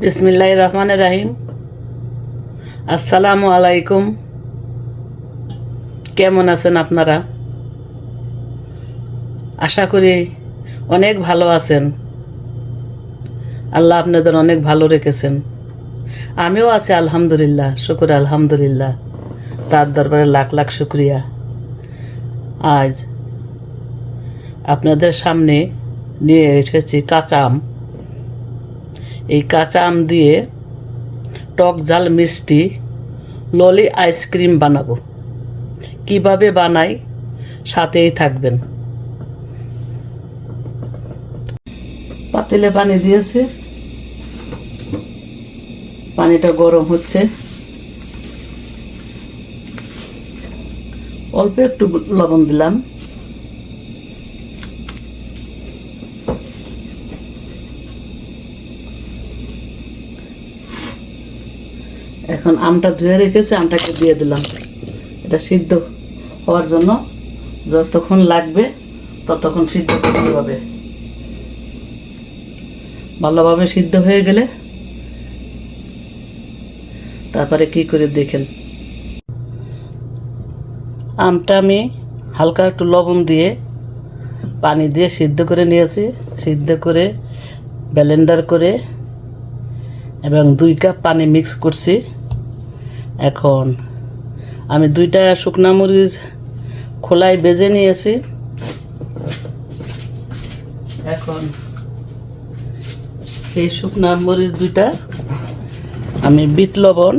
বিসমিল্লাহির রহমানির রহিম। আসসালামু আলাইকুম। কেমন আছেন আপনারা? আশা করি অনেক ভালো আছেন। আল্লাহ আপনাদের অনেক ভালো রেখেছেন। আমিও আছি আলহামদুলিল্লাহ, শুকর আলহামদুলিল্লাহ। তার দরবারে লাখ লাখ শুক্রিয়া। আজ আপনাদের সামনে নিয়ে এসেছি কাঁচা আম। এই কাঁচা আম দিয়ে টক ঝাল মিষ্টি ললি আইসক্রিম বানাবো। কিভাবে বানাই সাথেই থাকবেন। পাতিলে পানি দিয়েছি, পানিটা গরম হচ্ছে। অল্প একটু লবণ দিলাম। এখন আমটা ধুয়ে রেখেছি, আমটাকে দিয়ে দিলাম। এটা সিদ্ধ হওয়ার জন্য যতক্ষণ লাগবে ততক্ষণ সিদ্ধ করতে হবে। ভালোভাবে সিদ্ধ হয়ে গেলে তারপরে কি করে দেখেন। আমটা আমি হালকা একটু লবণ দিয়ে পানি দিয়ে সিদ্ধ করে নিয়েছি। সিদ্ধ করে ব্লেন্ডার করে এবং 2 কাপ পানি মিক্স করছি। এখন আমি 2টা শুকনা মরিচ খোলায় ভেজে নিয়েছি। এখন সেই শুকনা মরিচ 2টা আমি বিট লবণ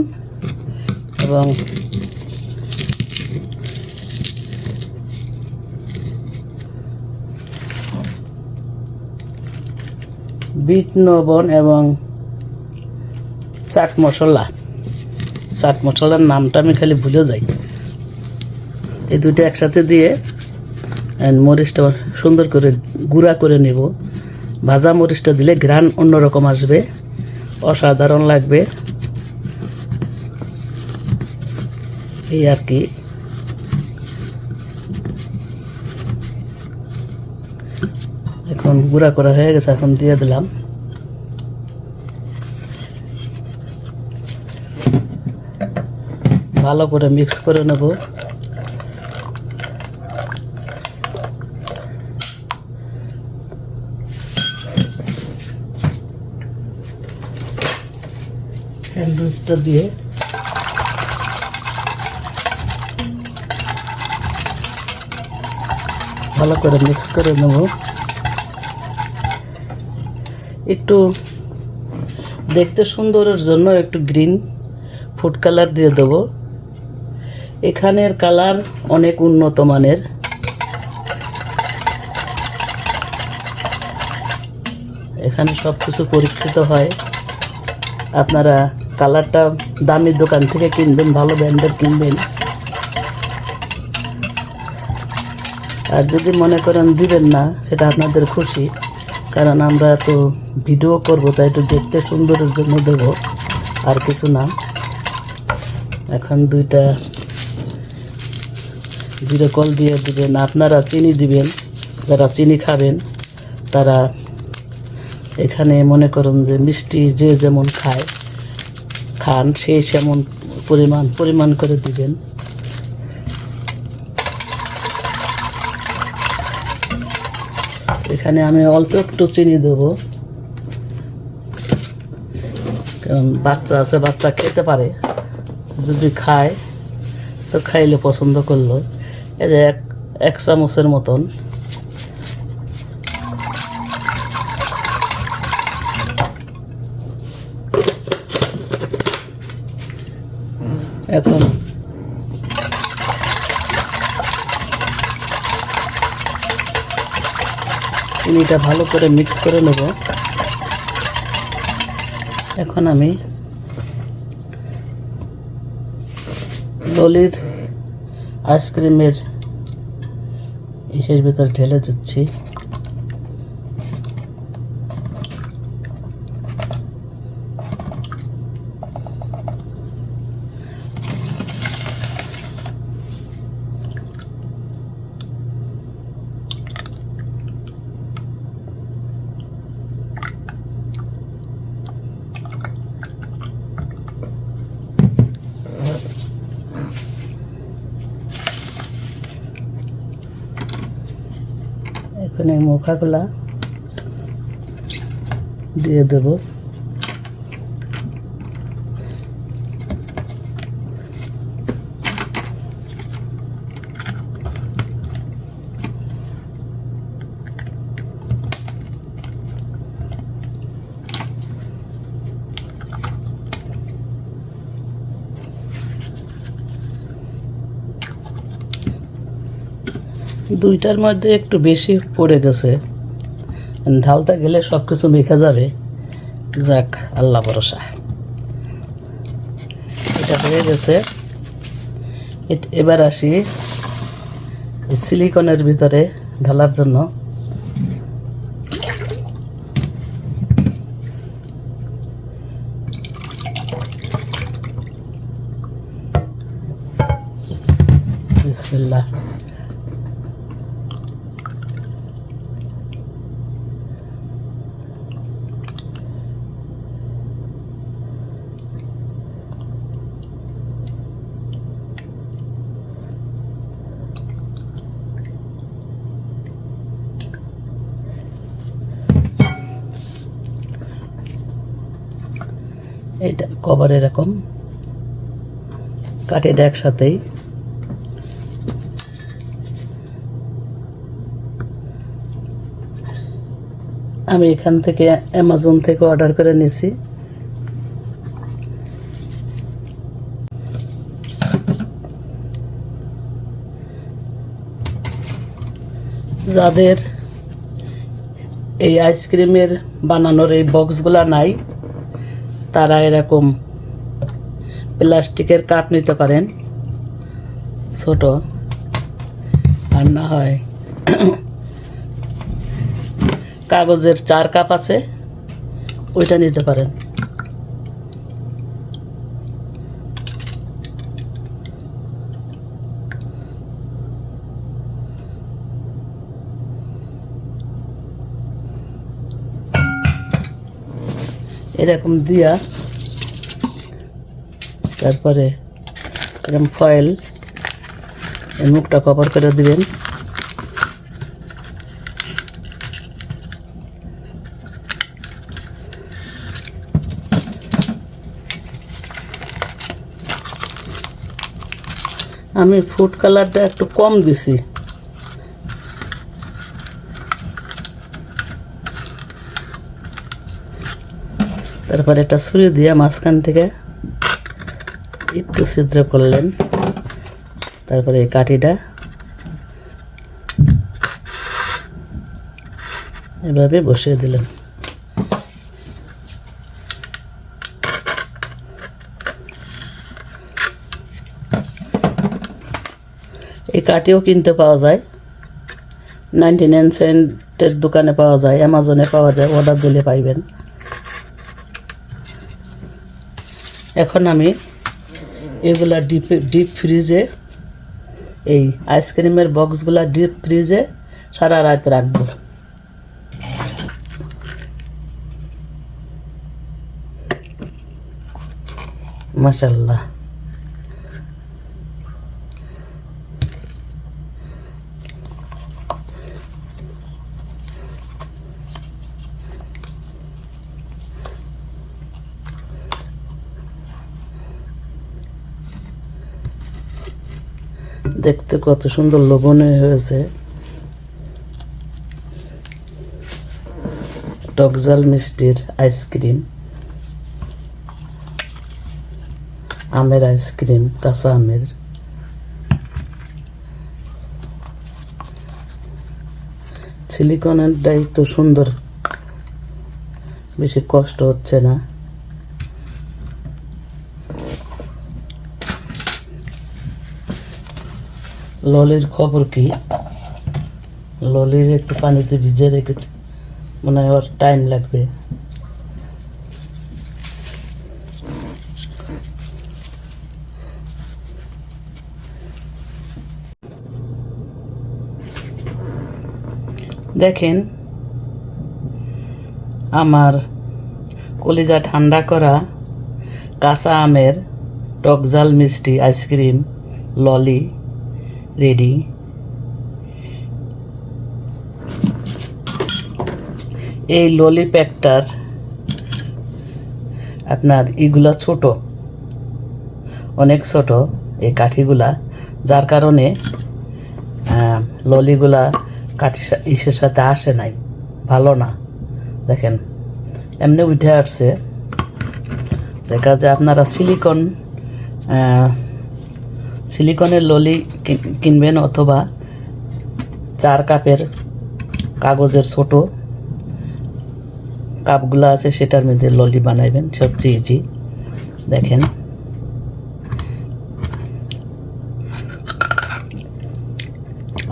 এবং চাট মশলার নামটা আমি খালি ভুলে যাই। এই 2টা একসাথে দিয়ে মরিচটা সুন্দর করে গুঁড়া করে নেব। ভাজা মরিচটা দিলে ঘ্রাণ অন্যরকম আসবে, অসাধারণ লাগবে। এই আর কি। এখন গুঁড়া করা হয়ে গেছে, এখন দিয়ে দিলাম। ভালো করে মিক্স করে নেব। স্যান্ডউইচটা দিয়ে ভালো করে মিক্স করে নেব। একটু দেখতে সুন্দরের জন্য একটু গ্রিন ফুড কালার দিয়ে দেব। এখানের কালার অনেক উন্নত মানের। এখানে সব কিছু পরীক্ষিত হয়। আপনারা কালারটা দামি দোকান থেকে কিনবেন, ভালো ব্র্যান্ডের কিনবেন। আর যদি মনে করেন দিবেন না, সেটা আপনাদের খুশি, কারণ আমরা তো ভিডিও করব, তাই একটু দেখতে সুন্দরের জন্য দেব, আর কিছু না। এখন 2টা জিরে কল দিয়ে দিবেন। আপনারা চিনি দিবেন, যারা চিনি খাবেন তারা এখানে মনে করুন যে মিষ্টি যে যেমন খান সেই সেমন পরিমাণ করে দিবেন। এখানে আমি অল্প একটু চিনি দেব, কারণ বাচ্চা আছে, বাচ্চা খেতে পারে। যদি খায় তো খাইলে পছন্দ করলো। এই যে এক চামচের মতন। এখন চিনিটা ভালো করে মিক্স করে নেব। এখন আমি ললির আইসক্রিমের ইসের ভিতর ঢেলে দিচ্ছি। এখানে মুখাগুলা দিয়ে দেব। দুইটার মধ্যে একটু বেশি পড়ে গেছে, ঢালতে গেলে সব কিছু মেখে যাবে। যাক, আল্লাহ ভরসা। এটা হয়ে গেছে। এবার আসি সিলিকনের ভিতরে ঢালার জন্য। বিসমিল্লাহ। এটা কভার এরকম কাটে একসাথেই। আমি এখান থেকে অ্যামাজন থেকে অর্ডার করে নিয়েছি। যাদের এই আইসক্রিমের বানানোর এই বক্সগুলা নাই, তারা এরকম প্লাস্টিকের কাপ নিতে পারেন ছোট, আর না হয় কাগজের 4 কাপ আছে, ওইটা নিতে পারেন। এরকম দিয়া তারপরে এরকম ফয়েল এর মুখটা কভার করে দিবেন। আমি ফুড কালারটা একটু কম দিছি। তারপরে এটা ছুরি দিয়ে মাঝখান থেকে একটু ছিদ্র করলেন, তারপরে এই কাঠিটা এভাবে বসিয়ে দিলেন। এই কাঠিও কিনতে পাওয়া যায়, 99 সেন্টের দোকানে পাওয়া যায়, অ্যামাজনে পাওয়া যায়, অর্ডার দিলে পাইবেন। এখন আমি এগুলা ডিপ ফ্রিজে, এই আইসক্রিমের বক্সগুলা ডিপ ফ্রিজে সারা রাত রাখবো। মাশাআল্লাহ। দেখতে কত সুন্দর লোভনীয় হয়েছে। টকজাল মিষ্টির আইসক্রিম, আমের আইসক্রিম, কাঁচা আমের। সিলিকনেরটাই তো সুন্দর, বেশি কষ্ট হচ্ছে না। ললির খবর কি? ললির একটু পানিতে ভিজে রেখেছে, মনে হয় ওর টাইম লাগবে। দেখেন আমার কলিজা ঠান্ডা করা কাঁচা আমের টকজাল মিষ্টি আইসক্রিম ললি রেডি। এই ললিপ্যাকটার আপনার ইগুলা ছোট, অনেক ছোট এই কাঠিগুলা, যার কারণে ললিগুলা ইসের সাথে আসে নাই, ভালো না। দেখেন এমনি উঠে আসছে। দেখা যায় আপনারা সিলিকনের ললি কিনবেন, অথবা 4 কাপের কাগজের ছোট কাপগুলো আছে, সেটার মধ্যে ললি বানাইবেন, সবচেয়ে ইজি। দেখেন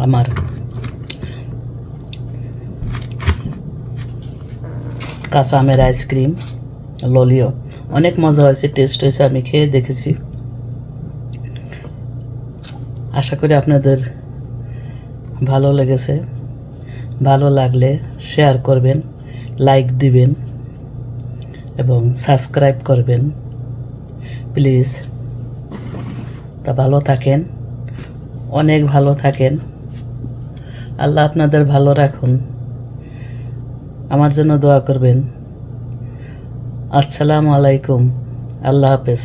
আমার কাঁচা আমের আইসক্রিম ললিও অনেক মজা হয়েছে, টেস্ট হয়েছে, আমি খেয়ে দেখেছি। আশা করি আপনাদের ভালো লেগেছে। ভালো লাগলে শেয়ার করবেন, লাইক দিবেন এবং সাবস্ক্রাইব করবেন প্লিজ। তা ভালো থাকেন, অনেক ভালো থাকেন। আল্লাহ আপনাদের ভালো রাখুন। আমার জন্য দোয়া করবেন। আসসালামু আলাইকুম। আল্লাহ হাফেজ।